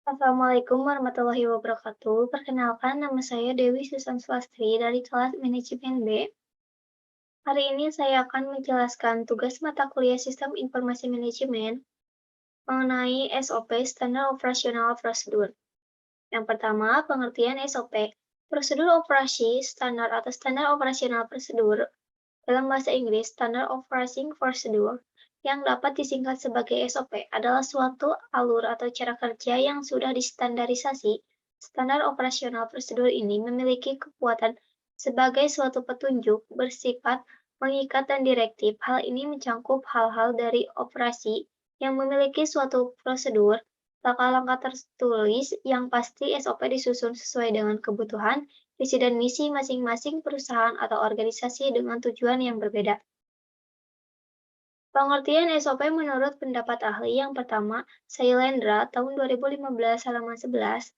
Assalamualaikum warahmatullahi wabarakatuh. Perkenalkan, nama saya Dewi Susan Swastri dari kelas Manajemen B. Hari ini saya akan menjelaskan tugas mata kuliah Sistem Informasi Manajemen mengenai SOP Standar Operasional Prosedur. Yang pertama, pengertian SOP. Prosedur operasi standar atau standar operasional prosedur dalam bahasa Inggris, Standard Operating Procedure, yang dapat disingkat sebagai SOP, adalah suatu alur atau cara kerja yang sudah distandarisasi. Standar operasional prosedur ini memiliki kekuatan sebagai suatu petunjuk bersifat mengikat dan direktif. Hal ini mencakup hal-hal dari operasi yang memiliki suatu prosedur, langkah-langkah tertulis yang pasti. SOP disusun sesuai dengan kebutuhan, visi dan misi masing-masing perusahaan atau organisasi dengan tujuan yang berbeda. Pengertian SOP menurut pendapat ahli yang pertama, Sailendra, tahun 2015, halaman 11.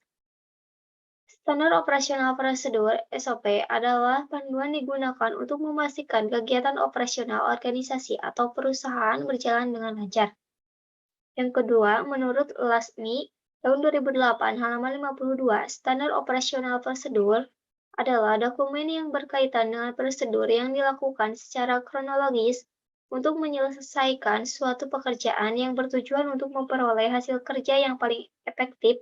Standar operasional prosedur (SOP) adalah panduan digunakan untuk memastikan kegiatan operasional organisasi atau perusahaan berjalan dengan lancar. Yang kedua, menurut Lasmi, tahun 2008, halaman 52, standar operasional prosedur adalah dokumen yang berkaitan dengan prosedur yang dilakukan secara kronologis untuk menyelesaikan suatu pekerjaan yang bertujuan untuk memperoleh hasil kerja yang paling efektif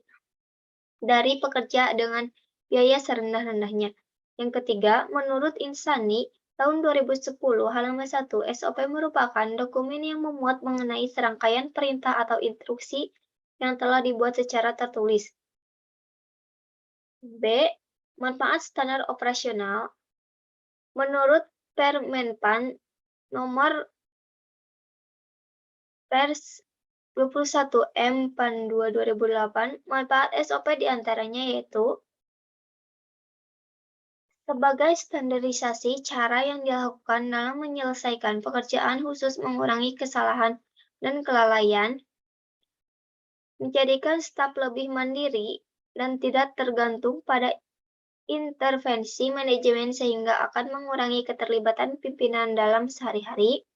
dari pekerja dengan biaya serendah-rendahnya. Yang ketiga, menurut Insani, tahun 2010, halaman 1, SOP merupakan dokumen yang memuat mengenai serangkaian perintah atau instruksi yang telah dibuat secara tertulis. B. Manfaat standar operasional. Menurut Permenpan nomor Pers 21 M Pan 2 2008, manfaat SOP diantaranya yaitu sebagai standarisasi cara yang dilakukan dalam menyelesaikan pekerjaan, khusus mengurangi kesalahan dan kelalaian, menjadikan staf lebih mandiri dan tidak tergantung pada intervensi manajemen sehingga akan mengurangi keterlibatan pimpinan dalam sehari-hari,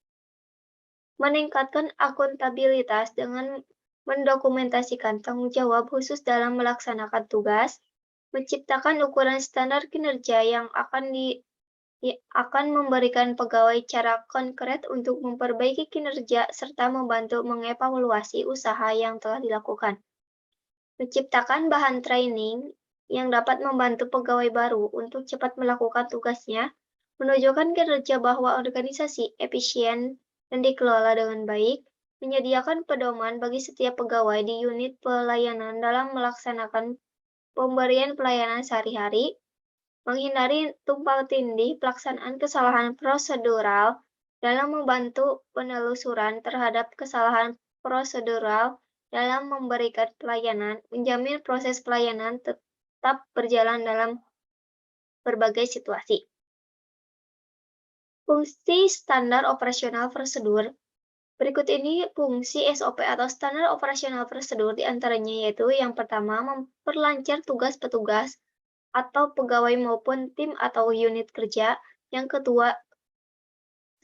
meningkatkan akuntabilitas dengan mendokumentasikan tanggung jawab khusus dalam melaksanakan tugas, menciptakan ukuran standar kinerja yang akan memberikan pegawai cara konkret untuk memperbaiki kinerja serta membantu mengevaluasi usaha yang telah dilakukan. Menciptakan bahan training yang dapat membantu pegawai baru untuk cepat melakukan tugasnya, menunjukkan kinerja bahwa organisasi efisien dan dikelola dengan baik, menyediakan pedoman bagi setiap pegawai di unit pelayanan dalam melaksanakan pemberian pelayanan sehari-hari, menghindari tumpang tindih pelaksanaan kesalahan prosedural dalam membantu penelusuran terhadap kesalahan prosedural dalam memberikan pelayanan, menjamin proses pelayanan tetap berjalan dalam berbagai situasi. Fungsi standar operasional prosedur. Berikut ini fungsi SOP atau standar operasional prosedur diantaranya yaitu yang pertama, memperlancar tugas petugas atau pegawai maupun tim atau unit kerja. Yang kedua,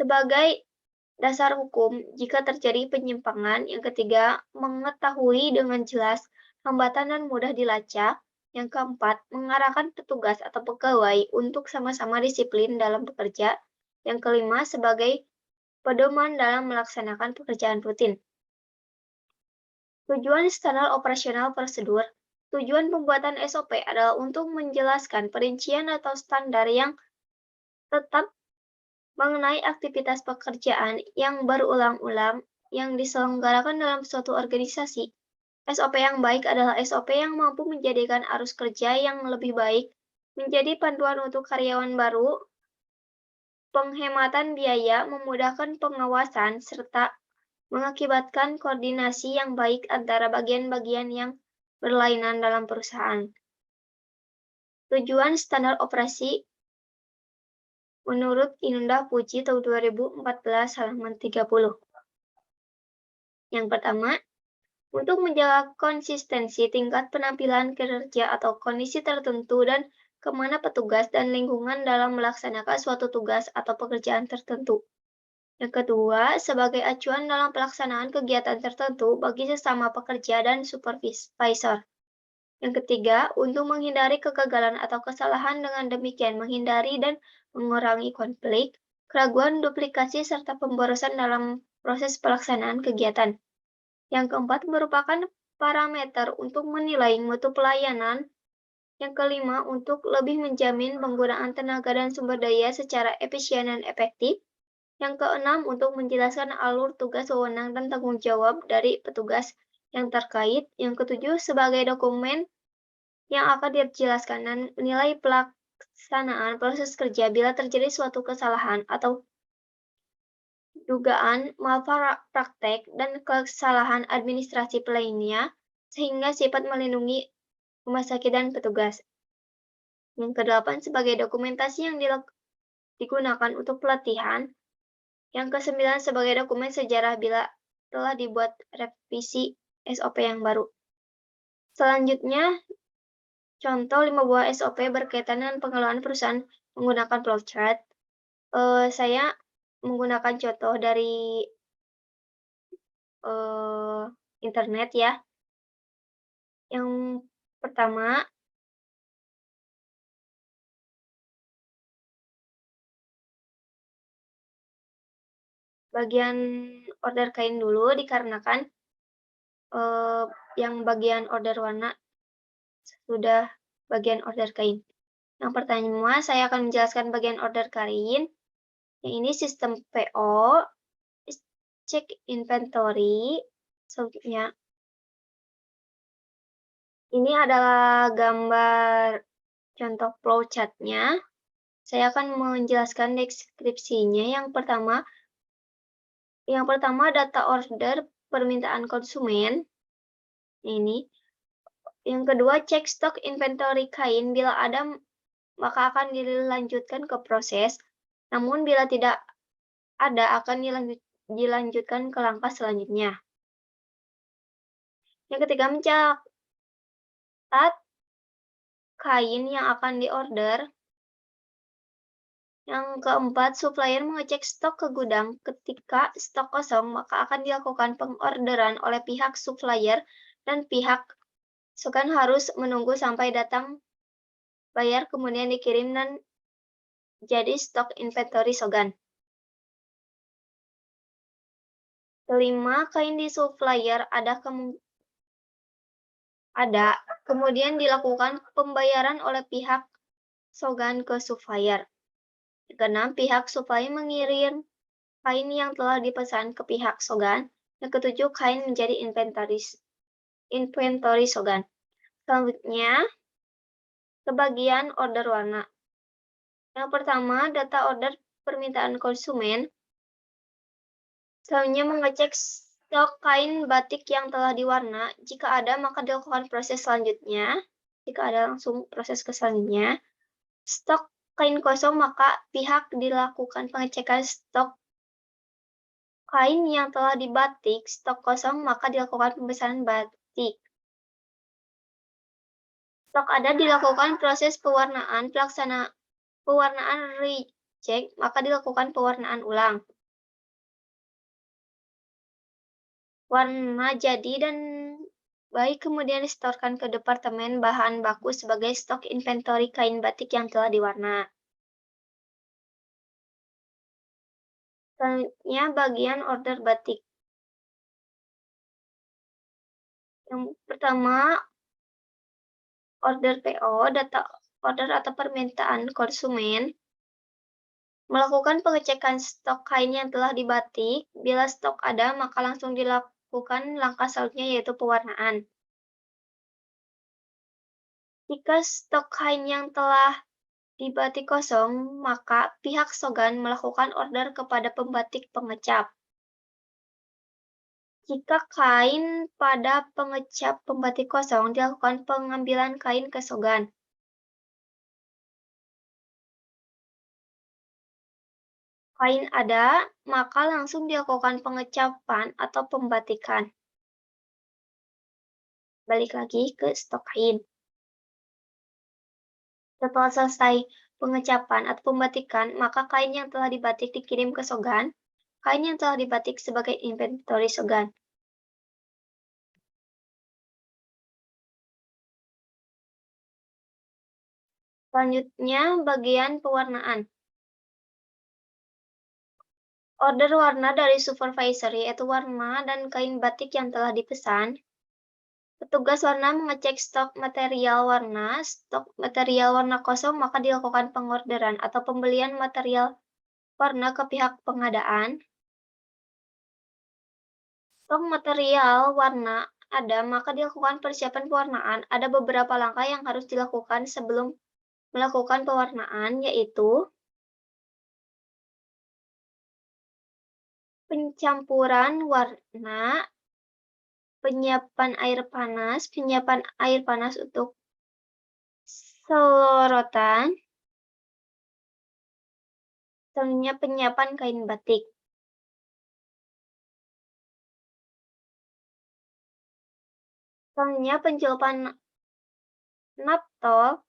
sebagai dasar hukum jika terjadi penyimpangan. Yang ketiga, mengetahui dengan jelas hambatan dan mudah dilacak. Yang keempat, mengarahkan petugas atau pegawai untuk sama-sama disiplin dalam bekerja. Yang kelima, sebagai pedoman dalam melaksanakan pekerjaan rutin. Tujuan standar operasional prosedur. Tujuan pembuatan SOP adalah untuk menjelaskan perincian atau standar yang tetap mengenai aktivitas pekerjaan yang berulang-ulang yang diselenggarakan dalam suatu organisasi. SOP yang baik adalah SOP yang mampu menjadikan arus kerja yang lebih baik menjadi panduan untuk karyawan baru, penghematan biaya, memudahkan pengawasan, serta mengakibatkan koordinasi yang baik antara bagian-bagian yang berlainan dalam perusahaan. Tujuan standar operasi menurut Indah Puji tahun 2014, halaman 30. Yang pertama, untuk menjaga konsistensi tingkat penampilan kinerja atau kondisi tertentu dan kemana petugas dan lingkungan dalam melaksanakan suatu tugas atau pekerjaan tertentu. Yang kedua, sebagai acuan dalam pelaksanaan kegiatan tertentu bagi sesama pekerja dan supervisor. Yang ketiga, untuk menghindari kegagalan atau kesalahan dengan demikian menghindari dan mengurangi konflik, keraguan, duplikasi, serta pemborosan dalam proses pelaksanaan kegiatan. Yang keempat merupakan parameter untuk menilai mutu pelayanan. Yang kelima, untuk lebih menjamin penggunaan tenaga dan sumber daya secara efisien dan efektif. Yang keenam, untuk menjelaskan alur tugas, wewenang, dan tanggung jawab dari petugas yang terkait. Yang ketujuh, sebagai dokumen yang akan dijelaskan dan menilai pelaksanaan proses kerja bila terjadi suatu kesalahan atau dugaan malpraktek dan kesalahan administrasi lainnya, sehingga sifat melindungi rumah sakit dan petugas. Yang kedelapan, sebagai dokumentasi yang digunakan untuk pelatihan. Yang kesembilan, sebagai dokumen sejarah bila telah dibuat revisi SOP yang baru. Selanjutnya, contoh 5 buah SOP berkaitan dengan pengelolaan perusahaan menggunakan flowchart. Saya menggunakan contoh dari internet ya. Yang pertama, bagian order kain dulu dikarenakan yang bagian order warna sudah bagian order kain. Yang pertama, saya akan menjelaskan bagian order kain. Yang ini sistem PO, cek inventory. Selanjutnya, ini adalah gambar contoh flowchart-nya. Saya akan menjelaskan deskripsinya. Yang pertama data order permintaan konsumen. Ini. Yang kedua, cek stok inventory kain. Bila ada, maka akan dilanjutkan ke proses. Namun bila tidak ada, akan dilanjutkan ke langkah selanjutnya. Yang ketiga, mencatat kain yang akan diorder. Yang keempat, supplier mengecek stok ke gudang. Ketika stok kosong, maka akan dilakukan pengorderan oleh pihak supplier dan pihak Sogan harus menunggu sampai datang bayar kemudian dikirim dan jadi stok inventory Sogan. Kelima, kain di supplier kemudian dilakukan pembayaran oleh pihak Sogan ke supplier. Keenam, pihak supplier mengirim kain yang telah dipesan ke pihak Sogan. Yang ketujuh, kain menjadi inventory Sogan. Selanjutnya, kebagian order warna. Yang pertama, data order permintaan konsumen. Selanjutnya, mengecek stok kain batik yang telah diwarna. Jika ada, maka dilakukan proses selanjutnya. Jika ada, langsung proses ke selanjutnya. Stok kain kosong, maka pihak dilakukan pengecekan stok kain yang telah dibatik. Stok kosong, maka dilakukan pemesanan batik. Stok ada, dilakukan proses pewarnaan, pewarnaan recheck, maka dilakukan pewarnaan ulang. Warna jadi dan baik kemudian disetorkan ke Departemen Bahan Baku sebagai stok inventory kain batik yang telah diwarna. Selanjutnya, bagian order batik. Yang pertama, order PO, data order atau permintaan konsumen. Melakukan pengecekan stok kain yang telah dibatik. Bila stok ada, maka langsung dilakukan langkah selanjutnya yaitu pewarnaan. Jika stok kain yang telah dibatik kosong, maka pihak Sogan melakukan order kepada pembatik pengecap. Jika kain pada pengecap pembatik kosong, dilakukan pengambilan kain ke Sogan. Kain ada, maka langsung dilakukan pengecapan atau pembatikan. Balik lagi ke stok kain. Setelah selesai pengecapan atau pembatikan, maka kain yang telah dibatik dikirim ke Sogan. Kain yang telah dibatik sebagai inventory Sogan. Selanjutnya, bagian pewarnaan. Order warna dari supervisor, yaitu warna dan kain batik yang telah dipesan. Petugas warna mengecek stok material warna kosong, maka dilakukan pengorderan atau pembelian material warna ke pihak pengadaan. Stok material warna ada, maka dilakukan persiapan pewarnaan. Ada beberapa langkah yang harus dilakukan sebelum melakukan pewarnaan, yaitu pencampuran warna, penyiapan air panas untuk selorotan, selanjutnya penyiapan kain batik. Selanjutnya pencelupan naptol,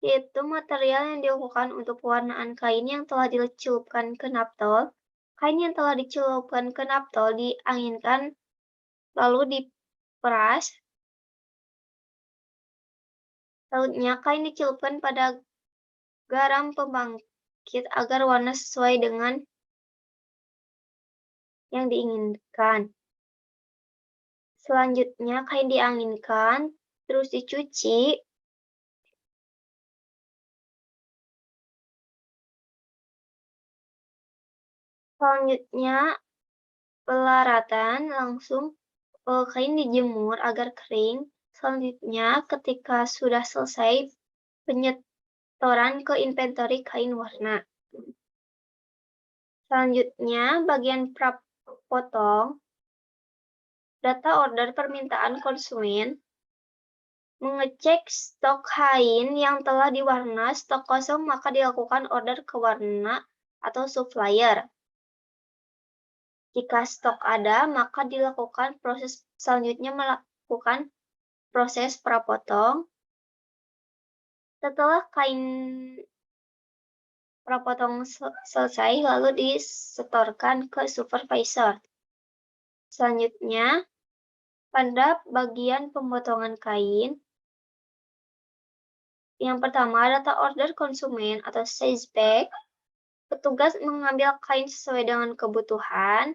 yaitu material yang dilakukan untuk pewarnaan kain yang telah dicelupkan ke naptol. Kain yang telah dicelupkan ke naptol dianginkan lalu diperas. Selanjutnya kain dicelupkan pada garam pembangkit agar warna sesuai dengan yang diinginkan. Selanjutnya kain dianginkan, terus dicuci. Selanjutnya pelaratan langsung kain dijemur agar kering. Selanjutnya ketika sudah selesai penyetoran ke inventory kain warna. Selanjutnya bagian potong. Data order permintaan konsumen. Mengecek stok kain yang telah diwarna, stok kosong maka dilakukan order ke warna atau supplier. Jika stok ada, maka dilakukan proses selanjutnya melakukan proses prapotong. Setelah kain prapotong selesai, lalu disetorkan ke supervisor. Selanjutnya, pada bagian pemotongan kain, yang pertama, data order konsumen atau size bag. Petugas mengambil kain sesuai dengan kebutuhan,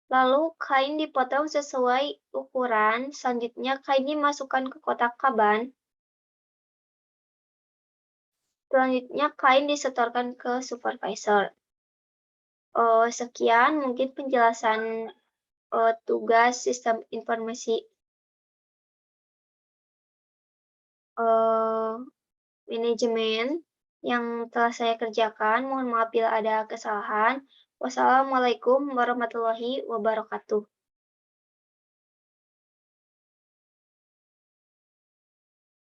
lalu kain dipotong sesuai ukuran. Selanjutnya, kain dimasukkan ke kotak kaban. Selanjutnya, kain disetorkan ke supervisor. Sekian mungkin penjelasan tugas sistem informasi manajemen yang telah saya kerjakan. Mohon maaf bila ada kesalahan. Wassalamualaikum warahmatullahi wabarakatuh.